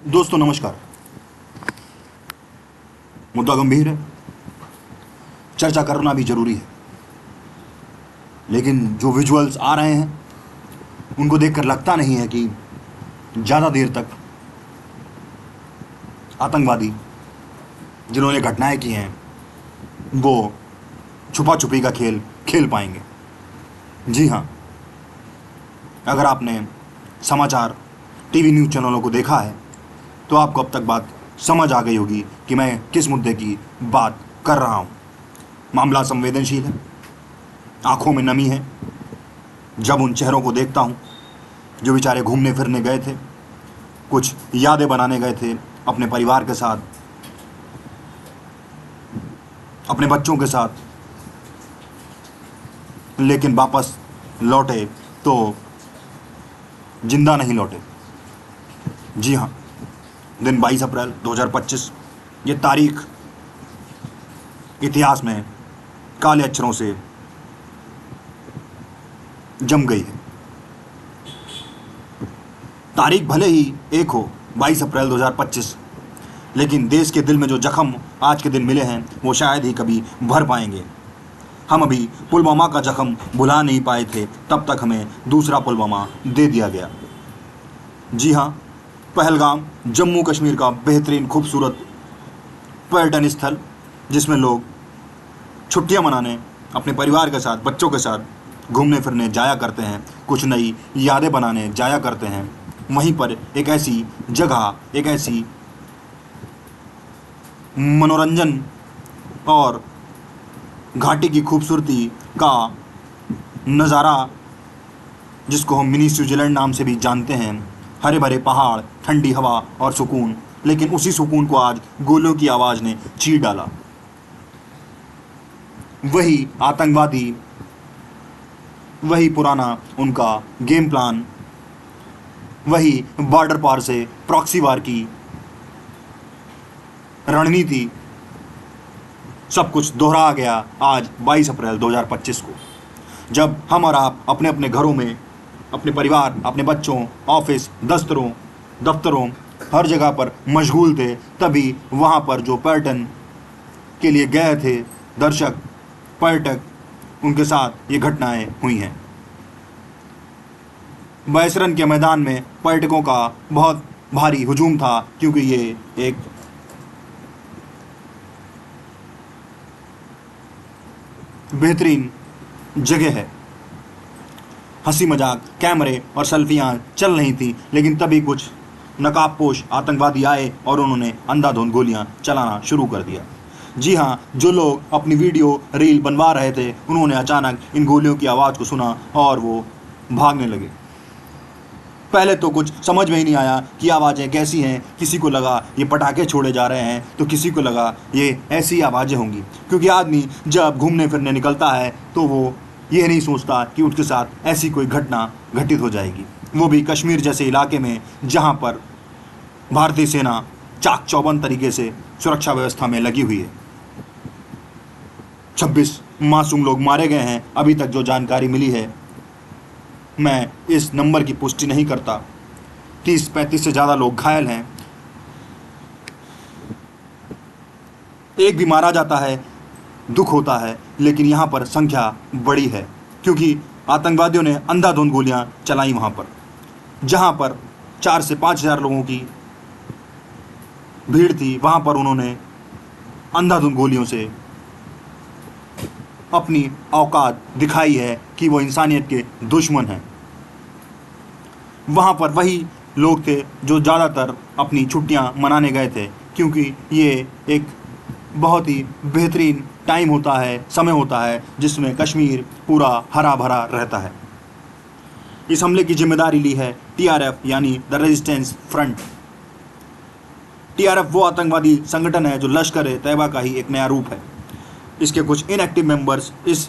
दोस्तों नमस्कार। मुद्दा गंभीर है, चर्चा करना भी जरूरी है, लेकिन जो विजुअल्स आ रहे हैं उनको देखकर लगता नहीं है कि ज़्यादा देर तक आतंकवादी जिन्होंने घटनाएं की हैं वो छुपा छुपी का खेल खेल पाएंगे। जी हाँ, अगर आपने समाचार टीवी न्यूज़ चैनलों को देखा है तो आपको अब तक बात समझ आ गई होगी कि मैं किस मुद्दे की बात कर रहा हूँ। मामला संवेदनशील है, आंखों में नमी है जब उन चेहरों को देखता हूँ जो बेचारे घूमने फिरने गए थे, कुछ यादें बनाने गए थे अपने परिवार के साथ, अपने बच्चों के साथ, लेकिन वापस लौटे तो जिंदा नहीं लौटे। जी हाँ, दिन 22 अप्रैल 2025, ये तारीख इतिहास में काले अक्षरों से जम गई है। तारीख भले ही एक हो 22 अप्रैल 2025, लेकिन देश के दिल में जो जख्म आज के दिन मिले हैं वो शायद ही कभी भर पाएंगे। हम अभी पुलवामा का जख्म भुला नहीं पाए थे, तब तक हमें दूसरा पुलवामा दे दिया गया। जी हाँ, पहलगाम जम्मू कश्मीर का बेहतरीन खूबसूरत पर्यटन स्थल, जिसमें लोग छुट्टियां मनाने अपने परिवार के साथ, बच्चों के साथ घूमने फिरने जाया करते हैं, कुछ नई यादें बनाने जाया करते हैं। वहीं पर एक ऐसी जगह, एक ऐसी मनोरंजन और घाटी की खूबसूरती का नज़ारा, जिसको हम मिनी स्विट्ज़रलैंड नाम से भी जानते हैं, हरे भरे पहाड़, ठंडी हवा और सुकून, लेकिन उसी सुकून को आज गोलियों की आवाज़ ने चीर डाला। वही आतंकवादी, वही पुराना उनका गेम प्लान, वही बॉर्डर पार से प्रॉक्सी वार की रणनीति, सब कुछ दोहरा गया आज 22 अप्रैल 2025 को, जब हम और आप अपने अपने घरों में, अपने परिवार, अपने बच्चों, ऑफिस, दफ्तरों हर जगह पर मशगूल थे। तभी वहाँ पर जो पर्यटन के लिए गए थे दर्शक, पर्यटक, उनके साथ ये घटनाएं हुई हैं। बैसरन के मैदान में पर्यटकों का बहुत भारी हुजूम था, क्योंकि ये एक बेहतरीन जगह है। हंसी मजाक, कैमरे और सेल्फियां चल रही थी, लेकिन तभी कुछ नकाबपोश आतंकवादी आए और उन्होंने अंधाधुंध गोलियां चलाना शुरू कर दिया। जी हाँ, जो लोग अपनी वीडियो रील बनवा रहे थे उन्होंने अचानक इन गोलियों की आवाज़ को सुना और वो भागने लगे। पहले तो कुछ समझ में ही नहीं आया कि आवाज़ें कैसी हैं। किसी को लगा ये पटाखे छोड़े जा रहे हैं, तो किसी को लगा ये ऐसी आवाज़ें होंगी, क्योंकि आदमी जब घूमने फिरने निकलता है तो वो ये नहीं सोचता कि उसके साथ ऐसी कोई घटना घटित हो जाएगी, वो भी कश्मीर जैसे इलाके में जहाँ पर भारतीय सेना चाक चौबंद तरीके से सुरक्षा व्यवस्था में लगी हुई है। 26 मासूम लोग मारे गए हैं अभी तक जो जानकारी मिली है। मैं इस नंबर की पुष्टि नहीं करता। 30-35 से ज़्यादा लोग घायल हैं। एक भी मारा जाता है, दुख होता है, लेकिन यहाँ पर संख्या बड़ी है, क्योंकि आतंकवादियों ने अंधाधुंध गोलियाँ चलाई वहाँ पर, जहाँ पर 4 से 5 हज़ार लोगों की भीड़ थी। वहाँ पर उन्होंने अंधाधुंध गोलियों से अपनी औकात दिखाई है कि वो इंसानियत के दुश्मन हैं। वहाँ पर वही लोग थे जो ज़्यादातर अपनी छुट्टियाँ मनाने गए थे, क्योंकि ये एक बहुत ही बेहतरीन टाइम होता है, समय होता है, जिसमें कश्मीर पूरा हरा भरा रहता है। इस हमले की जिम्मेदारी ली है TRF यानी द रेजिस्टेंस फ्रंट। TRF वो आतंकवादी संगठन है जो लश्कर ए तैयबा का ही एक नया रूप है। इसके कुछ इनएक्टिव मेंबर्स इस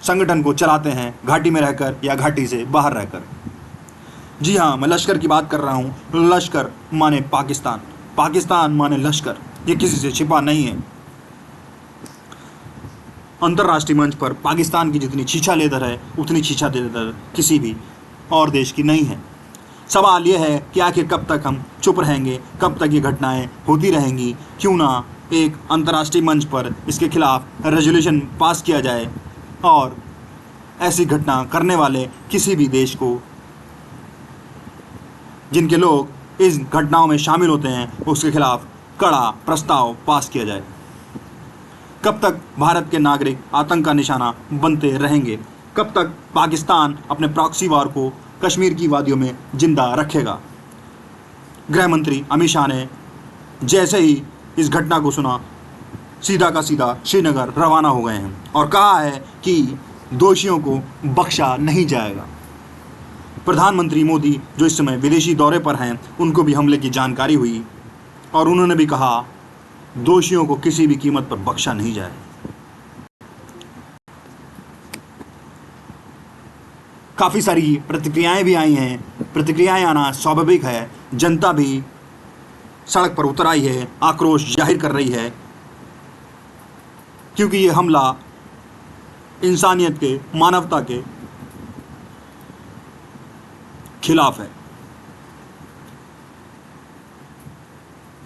संगठन को चलाते हैं, घाटी में रहकर या घाटी से बाहर रहकर। जी हाँ, मैं लश्कर की बात कर रहा हूँ। लश्कर माने पाकिस्तान, पाकिस्तान माने लश्कर, ये किसी से छिपा नहीं है। अंतर्राष्ट्रीय मंच पर पाकिस्तान की जितनी छीछा लेदर है उतनी छीछा लेदर किसी भी और देश की नहीं है। सवाल यह है कि आखिर कब तक हम चुप रहेंगे, कब तक ये घटनाएं होती रहेंगी। क्यों ना एक अंतर्राष्ट्रीय मंच पर इसके खिलाफ रेजोल्यूशन पास किया जाए और ऐसी घटना करने वाले किसी भी देश को, जिनके लोग इस घटनाओं में शामिल होते हैं, उसके खिलाफ कड़ा प्रस्ताव पास किया जाए। कब तक भारत के नागरिक आतंक का निशाना बनते रहेंगे? कब तक पाकिस्तान अपने प्रॉक्सी वार को कश्मीर की वादियों में जिंदा रखेगा? गृह मंत्री अमित शाह ने जैसे ही इस घटना को सुना, सीधा का सीधा श्रीनगर रवाना हो गए हैं और कहा है कि दोषियों को बख्शा नहीं जाएगा। प्रधानमंत्री मोदी जो इस समय विदेशी दौरे पर हैं, उनको भी हमले की जानकारी हुई और उन्होंने भी कहा दोषियों को किसी भी कीमत पर बख्शा नहीं जाए। काफ़ी सारी प्रतिक्रियाएं भी आई हैं। प्रतिक्रियाएं आना स्वाभाविक है। जनता भी सड़क पर उतर आई है, आक्रोश जाहिर कर रही है, क्योंकि ये हमला इंसानियत के, मानवता के खिलाफ है।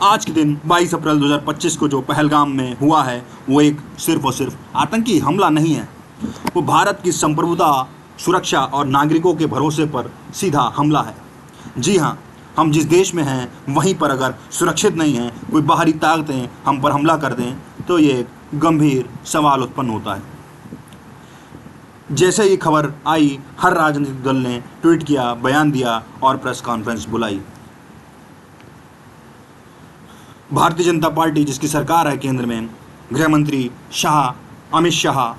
आज के दिन 22 अप्रैल 2025 को जो पहलगाम में हुआ है, वो एक सिर्फ और सिर्फ आतंकी हमला नहीं है, वो भारत की संप्रभुता, सुरक्षा और नागरिकों के भरोसे पर सीधा हमला है। जी हाँ, हम जिस देश में हैं वहीं पर अगर सुरक्षित नहीं हैं, कोई बाहरी ताकतें हम पर हमला कर दें, तो ये एक गंभीर सवाल उत्पन्न होता है। जैसे ही खबर आई, हर राजनीतिक दल ने ट्वीट किया, बयान दिया और प्रेस कॉन्फ्रेंस बुलाई। भारतीय जनता पार्टी जिसकी सरकार है केंद्र में, गृह मंत्री Amit Shah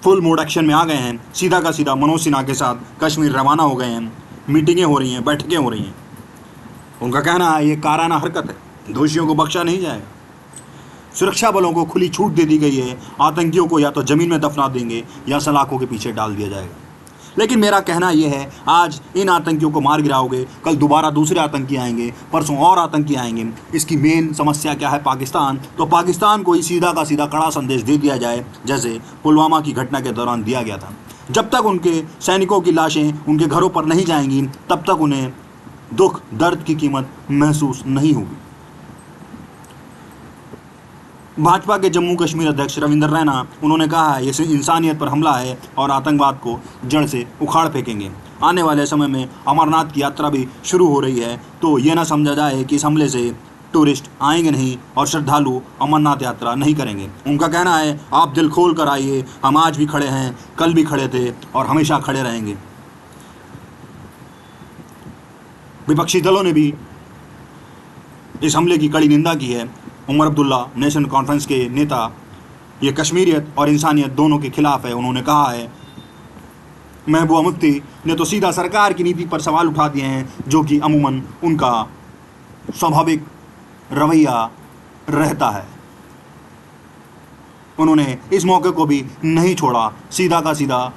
full mode action में आ गए हैं। सीधा का सीधा मनोज सिन्हा के साथ कश्मीर रवाना हो गए हैं। मीटिंगें हो रही हैं, बैठकें हो रही हैं। उनका कहना है ये काराना हरकत है, दोषियों को बख्शा नहीं जाएगा। सुरक्षा बलों को खुली छूट दे दी गई है, आतंकियों को या तो ज़मीन में दफना देंगे या सलाखों के पीछे डाल दिया जाएगा। लेकिन मेरा कहना यह है, आज इन आतंकियों को मार गिराओगे, कल दोबारा दूसरे आतंकी आएंगे, परसों और आतंकी आएंगे। इसकी मेन समस्या क्या है? पाकिस्तान। तो पाकिस्तान को ही सीधा का सीधा कड़ा संदेश दे दिया जाए, जैसे पुलवामा की घटना के दौरान दिया गया था। जब तक उनके सैनिकों की लाशें उनके घरों पर नहीं जाएंगी, तब तक उन्हें दुख दर्द की कीमत महसूस नहीं होगी। भाजपा के जम्मू कश्मीर अध्यक्ष रविंद्र रैना, उन्होंने कहा है ये इंसानियत पर हमला है और आतंकवाद को जड़ से उखाड़ फेंकेंगे। आने वाले समय में अमरनाथ की यात्रा भी शुरू हो रही है, तो ये ना समझा जाए कि इस हमले से टूरिस्ट आएंगे नहीं और श्रद्धालु अमरनाथ यात्रा नहीं करेंगे। उनका कहना है आप दिल खोल कर आइए, हम आज भी खड़े हैं, कल भी खड़े थे और हमेशा खड़े रहेंगे। विपक्षी दलों ने भी इस हमले की कड़ी निंदा की है। उमर अब्दुल्ला, नेशनल कॉन्फ्रेंस के नेता, ये कश्मीरियत और इंसानियत दोनों के खिलाफ है। उन्होंने कहा है, महबूबा मुफ्ती ने तो सीधा सरकार की नीति पर सवाल उठा दिए हैं, जो कि अमूमन उनका स्वाभाविक रवैया रहता है। उन्होंने इस मौके को भी नहीं छोड़ा, सीधा का सीधा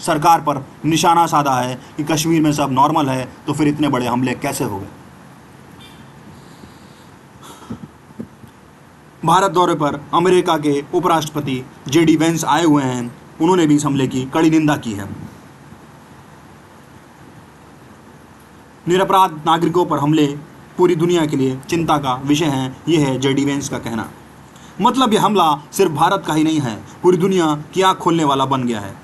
सरकार पर निशाना साधा है कि कश्मीर में सब नॉर्मल है, तो फिर इतने बड़े हमले कैसे हो गए। भारत दौरे पर अमेरिका के उपराष्ट्रपति जेडी वेंस आए हुए हैं। उन्होंने भी इस हमले की कड़ी निंदा की है। निरपराध नागरिकों पर हमले पूरी दुनिया के लिए चिंता का विषय है, यह है जेडी वेंस का कहना। मतलब ये हमला सिर्फ भारत का ही नहीं है, पूरी दुनिया की आँख खोलने वाला बन गया है।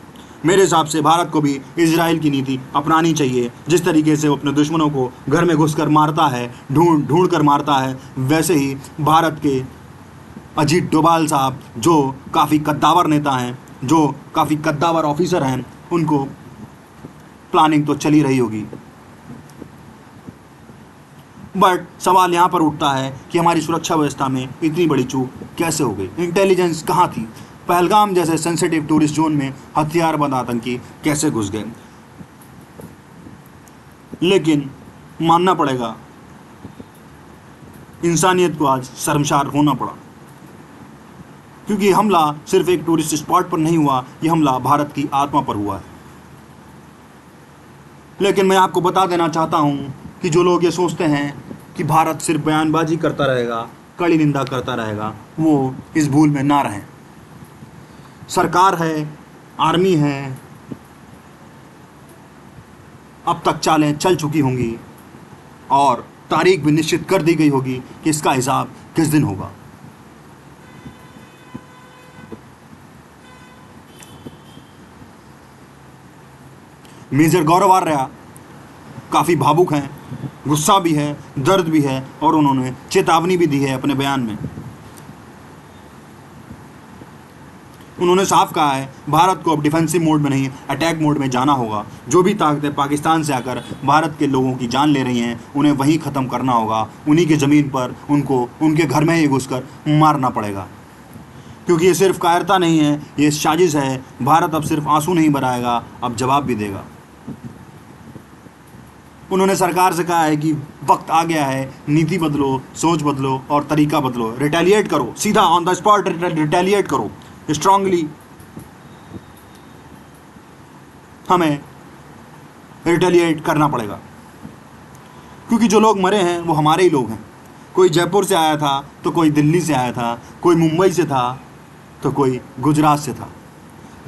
मेरे हिसाब से भारत को भी इजराइल की नीति अपनानी चाहिए। जिस तरीके से वो अपने दुश्मनों को घर में घुसकर मारता है, ढूंढ कर मारता है, वैसे ही भारत के अजीत डोभाल साहब, जो काफ़ी कद्दावर नेता हैं, जो काफ़ी कद्दावर ऑफिसर हैं, उनको प्लानिंग तो चली रही होगी। बट सवाल यहाँ पर उठता है कि हमारी सुरक्षा व्यवस्था में इतनी बड़ी चूक कैसे हो गई? इंटेलिजेंस कहाँ थी? पहलगाम जैसे सेंसिटिव टूरिस्ट जोन में हथियारबंद आतंकी कैसे घुस गए? लेकिन मानना पड़ेगा, इंसानियत को आज शर्मसार होना पड़ा, क्योंकि हमला सिर्फ एक टूरिस्ट स्पॉट पर नहीं हुआ, ये हमला भारत की आत्मा पर हुआ है। लेकिन मैं आपको बता देना चाहता हूँ कि जो लोग ये सोचते हैं कि भारत सिर्फ बयानबाजी करता रहेगा, कड़ी निंदा करता रहेगा, वो इस भूल में ना रहें। सरकार है, आर्मी है, अब तक चालें चल चुकी होंगी और तारीख भी निश्चित कर दी गई होगी कि इसका हिसाब किस दिन होगा। मेजर गौरव आर्या काफ़ी भावुक हैं, गुस्सा भी है, दर्द भी है और उन्होंने चेतावनी भी दी है अपने बयान में। उन्होंने साफ कहा है भारत को अब डिफेंसिव मोड में नहीं अटैक मोड में जाना होगा। जो भी ताकतें पाकिस्तान से आकर भारत के लोगों की जान ले रही हैं उन्हें वहीं ख़त्म करना होगा। उन्हीं की ज़मीन पर उनको उनके घर में ही घुसकर मारना पड़ेगा, क्योंकि ये सिर्फ कायरता नहीं है, ये साजिश है। भारत अब सिर्फ आंसू नहीं बहाएगा, अब जवाब भी देगा। उन्होंने सरकार से कहा है कि वक्त आ गया है, नीति बदलो, सोच बदलो और तरीका बदलो, रिटेलिएट करो, सीधा ऑन द स्पॉट रिटेलिएट करो। स्ट्रांगली हमें रिटेलिएट करना पड़ेगा, क्योंकि जो लोग मरे हैं वो हमारे ही लोग हैं। कोई जयपुर से आया था तो कोई दिल्ली से आया था, कोई मुंबई से था तो कोई गुजरात से था।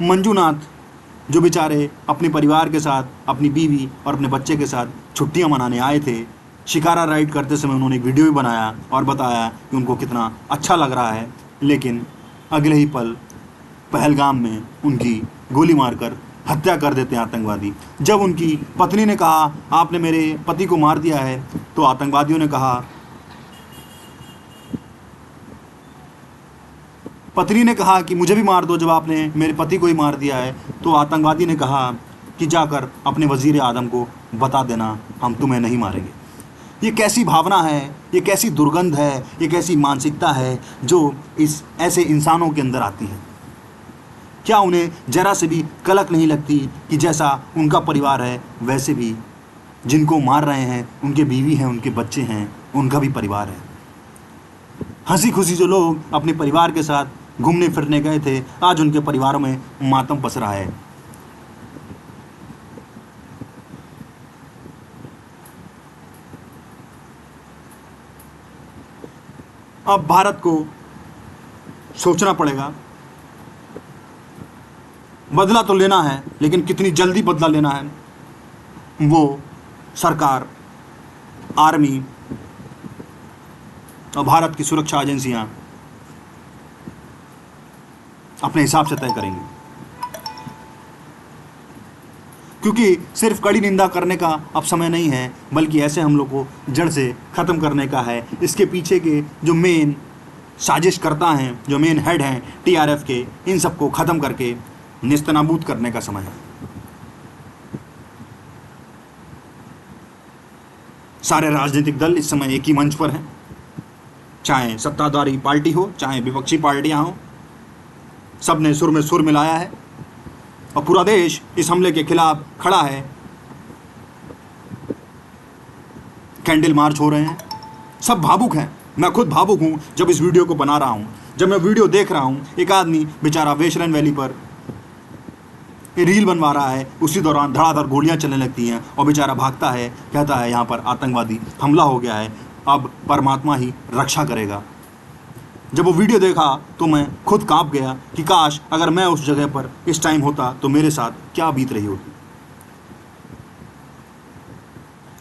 मंजूनाथ जो बेचारे अपने परिवार के साथ, अपनी बीवी और अपने बच्चे के साथ छुट्टियां मनाने आए थे, शिकारा राइड करते समय उन्होंने एक वीडियो भी बनाया और बताया कि उनको कितना अच्छा लग रहा है, लेकिन अगले ही पल पहलगाम में उनकी गोली मारकर हत्या कर देते हैं आतंकवादी। जब उनकी पत्नी ने कहा आपने मेरे पति को मार दिया है, तो आतंकवादियों ने कहा, पत्नी ने कहा कि मुझे भी मार दो जब आपने मेरे पति को ही मार दिया है। तो आतंकवादी ने कहा कि जाकर अपने वज़ीर आज़म को बता देना हम तुम्हें नहीं मारेंगे। ये कैसी भावना है, ये कैसी दुर्गंध है, ये कैसी मानसिकता है जो इस ऐसे इंसानों के अंदर आती है। क्या उन्हें जरा से भी कलक नहीं लगती कि जैसा उनका परिवार है वैसे भी जिनको मार रहे हैं उनके बीवी हैं, उनके बच्चे हैं, उनका भी परिवार है। हंसी खुशी जो लोग अपने परिवार के साथ घूमने फिरने गए थे, आज उनके परिवारों में मातम पस रहा है। अब भारत को सोचना पड़ेगा, बदला तो लेना है, लेकिन कितनी जल्दी बदला लेना है वो सरकार, आर्मी और भारत की सुरक्षा एजेंसियां अपने हिसाब से तय करेंगी। क्योंकि सिर्फ कड़ी निंदा करने का अब समय नहीं है, बल्कि ऐसे हमलों को जड़ से ख़त्म करने का है। इसके पीछे के जो मेन साजिश करता हैं, जो मेन हेड हैं टीआरएफ के, इन सबको ख़त्म करके नेस्तनाबूद करने का समय है। सारे राजनीतिक दल इस समय एक ही मंच पर हैं, चाहे सत्ताधारी पार्टी हो चाहे विपक्षी पार्टियां हों, सब ने सुर में सुर मिलाया है और पूरा देश इस हमले के खिलाफ खड़ा है। कैंडल मार्च हो रहे हैं, सब भावुक हैं। मैं खुद भावुक हूं जब इस वीडियो को बना रहा हूं। जब मैं वीडियो देख रहा हूं, एक आदमी बेचारा वेस्टर्न वैली पर रील बनवा रहा है, उसी दौरान धड़ाधड़ गोलियां चलने लगती हैं और बेचारा भागता है, कहता है यहाँ पर आतंकवादी हमला हो गया है, अब परमात्मा ही रक्षा करेगा। जब वो वीडियो देखा तो मैं खुद कांप गया कि काश अगर मैं उस जगह पर इस टाइम होता तो मेरे साथ क्या बीत रही होती।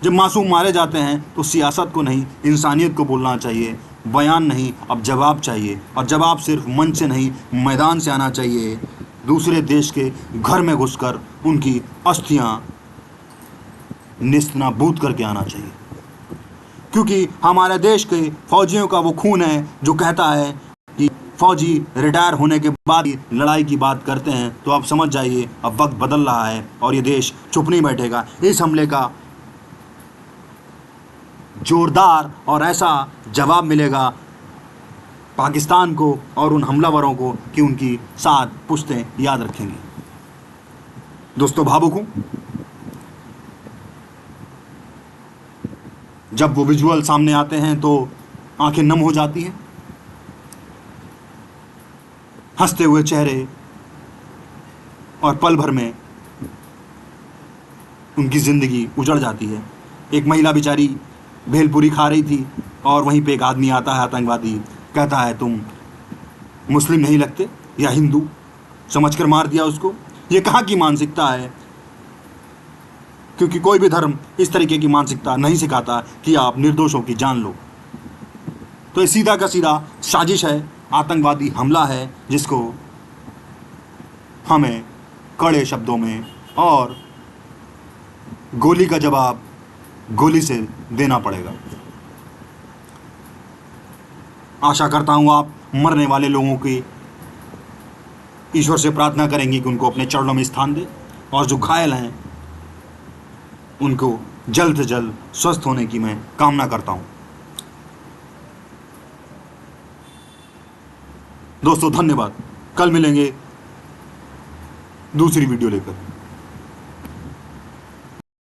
जब मासूम मारे जाते हैं तो सियासत को नहीं, इंसानियत को बोलना चाहिए। बयान नहीं, अब जवाब चाहिए, और जवाब सिर्फ मंच से नहीं, मैदान से आना चाहिए। दूसरे देश के घर में घुसकर उनकी अस्थियां नेस्तनाबूद करके आना चाहिए, क्योंकि हमारे देश के फौजियों का वो खून है जो कहता है कि फौजी रिटायर होने के बाद ही लड़ाई की बात करते हैं। तो आप समझ जाइए अब वक्त बदल रहा है और ये देश चुप नहीं बैठेगा। इस हमले का जोरदार और ऐसा जवाब मिलेगा पाकिस्तान को और उन हमलावरों को कि उनकी 7 पुश्तें याद रखेंगी। दोस्तों, भावुक हूं जब वो विजुअल सामने आते हैं तो आंखें नम हो जाती हैं। हंसते हुए चेहरे और पल भर में उनकी ज़िंदगी उजड़ जाती है। एक महिला बेचारी भेलपुरी खा रही थी और वहीं पे एक आदमी आता है, आतंकवादी, कहता है तुम मुस्लिम नहीं लगते या हिंदू, समझकर मार दिया उसको। ये कहाँ की मानसिकता है क्योंकि कोई भी धर्म इस तरीके की मानसिकता नहीं सिखाता कि आप निर्दोषों की जान लो। तो ये सीधा का सीधा साजिश है, आतंकवादी हमला है, जिसको हमें कड़े शब्दों में और गोली का जवाब गोली से देना पड़ेगा। आशा करता हूँ आप मरने वाले लोगों की ईश्वर से प्रार्थना करेंगे कि उनको अपने चरणों में स्थान दे, और जो घायल हैं उनको जल्द से जल्द स्वस्थ होने की मैं कामना करता हूँ। दोस्तों धन्यवाद, कल मिलेंगे दूसरी वीडियो लेकर।